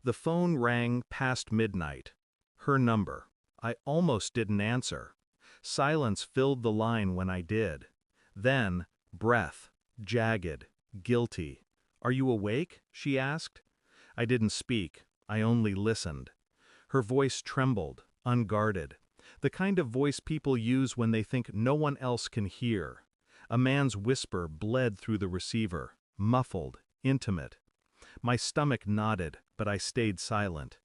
The phone rang past midnight. Her number. I almost didn't answer. Silence filled the line when I did. Then, breath, jagged, guilty. "Are you awake?" she asked. I didn't speak. I only listened. Her voice trembled, unguarded. The kind of voice people use when they think no one else can hear. A man's whisper bled through the receiver, muffled, intimate. My stomach nodded, but I stayed silent.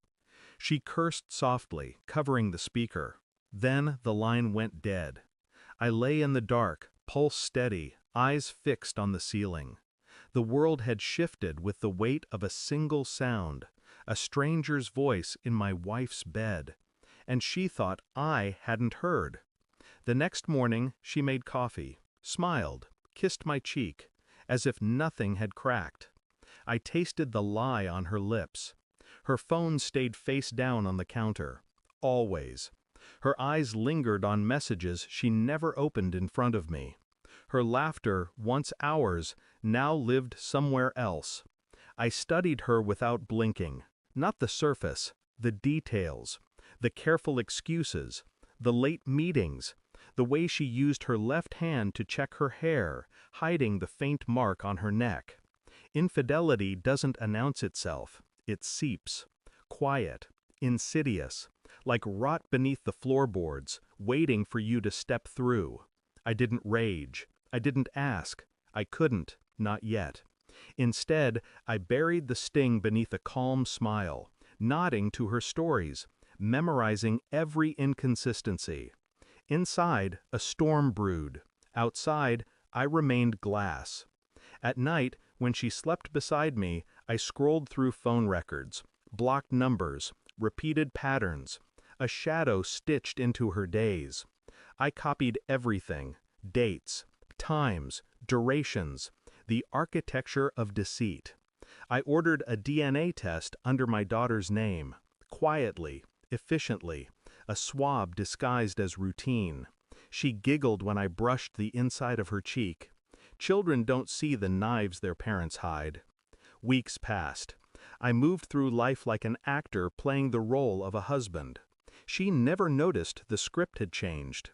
She cursed softly, covering the speaker. Then the line went dead. I lay in the dark, pulse steady, eyes fixed on the ceiling. The world had shifted with the weight of a single sound, a stranger's voice in my wife's bed. And she thought I hadn't heard. The next morning she made coffee, smiled, kissed my cheek, as if nothing had cracked. I tasted the lie on her lips. Her phone stayed face down on the counter. Always. Her eyes lingered on messages she never opened in front of me. Her laughter, once ours, now lived somewhere else. I studied her without blinking. Not the surface, the details, the careful excuses, the late meetings, the way she used her left hand to check her hair, hiding the faint mark on her neck. Infidelity doesn't announce itself, it seeps. Quiet, insidious, like rot beneath the floorboards, waiting for you to step through. I didn't rage. I didn't ask. I couldn't, not yet. Instead, I buried the sting beneath a calm smile, nodding to her stories, memorizing every inconsistency. Inside, a storm brewed. Outside, I remained glass. At night, when she slept beside me, I scrolled through phone records, blocked numbers, repeated patterns, a shadow stitched into her days. I copied everything, dates, times, durations, the architecture of deceit. I ordered a DNA test under my daughter's name, quietly, efficiently, a swab disguised as routine. She giggled when I brushed the inside of her cheek. Children don't see the knives their parents hide. Weeks passed. I moved through life like an actor playing the role of a husband. She never noticed the script had changed.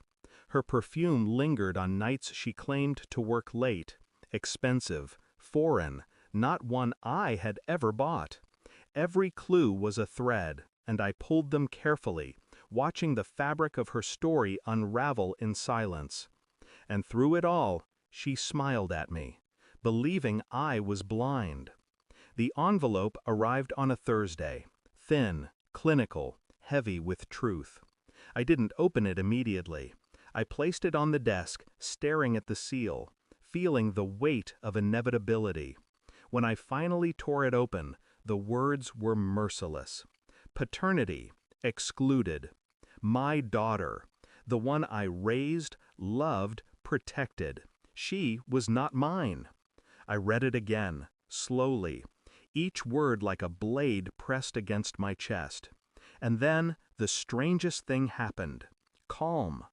Her perfume lingered on nights she claimed to work late, expensive, foreign, not one I had ever bought. Every clue was a thread, and I pulled them carefully, watching the fabric of her story unravel in silence. And through it all, she smiled at me, believing I was blind. The envelope arrived on a Thursday, thin, clinical, heavy with truth. I didn't open it immediately. I placed it on the desk, staring at the seal, feeling the weight of inevitability. When I finally tore it open, the words were merciless. Paternity, excluded. My daughter, the one I raised, loved, protected. She was not mine. I read it again, slowly, each word like a blade pressed against my chest. And then the strangest thing happened. Calm.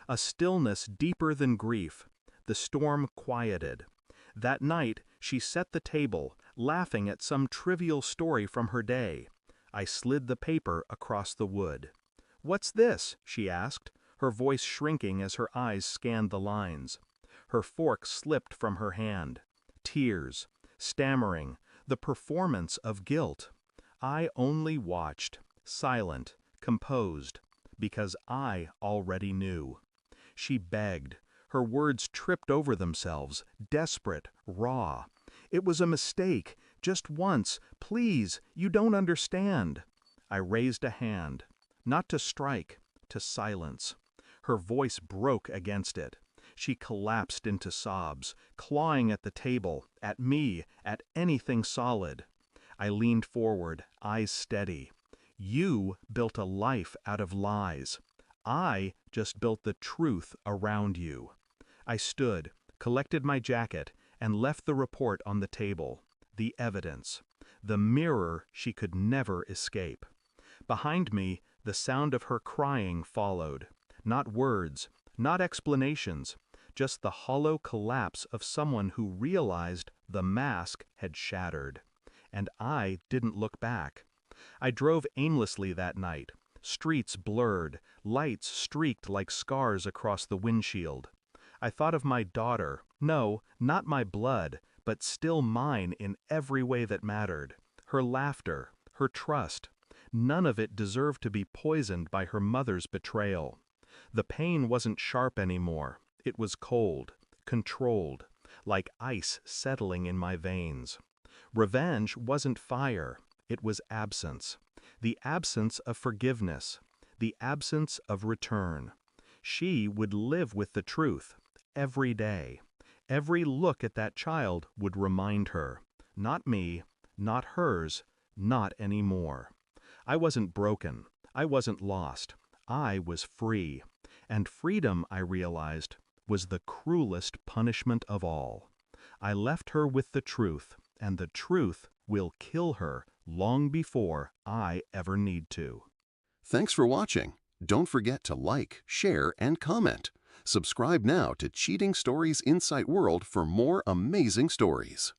A stillness deeper than grief. The storm quieted. That night, she set the table, laughing at some trivial story from her day. I slid the paper across the wood. "What's this?" she asked, her voice shrinking as her eyes scanned the lines. Her fork slipped from her hand. Tears, stammering, the performance of guilt. I only watched, silent, composed, because I already knew. She begged. Her words tripped over themselves, desperate, raw. "It was a mistake. Just once. Please, you don't understand." I raised a hand. Not to strike, to silence. Her voice broke against it. She collapsed into sobs, clawing at the table, at me, at anything solid. I leaned forward, eyes steady. "You built a life out of lies. I just built the truth around you." I stood, collected my jacket, and left the report on the table. The evidence. The mirror she could never escape. Behind me, the sound of her crying followed. Not words, not explanations, just the hollow collapse of someone who realized the mask had shattered. And I didn't look back. I drove aimlessly that night. Streets blurred, lights streaked like scars across the windshield. I thought of my daughter, no, not my blood, but still mine in every way that mattered. Her laughter, her trust. None of it deserved to be poisoned by her mother's betrayal. The pain wasn't sharp anymore. It was cold, controlled, like ice settling in my veins. Revenge wasn't fire, it was absence. The absence of forgiveness, the absence of return. She would live with the truth, every day. Every look at that child would remind her. Not me, not hers, not anymore. I wasn't broken. I wasn't lost. I was free. And freedom, I realized, was the cruelest punishment of all. I left her with the truth, and the truth will kill her long before I ever need to. Thanks for watching. Don't forget to like, share, and comment. Subscribe now to Cheating Stories Insight World for more amazing stories.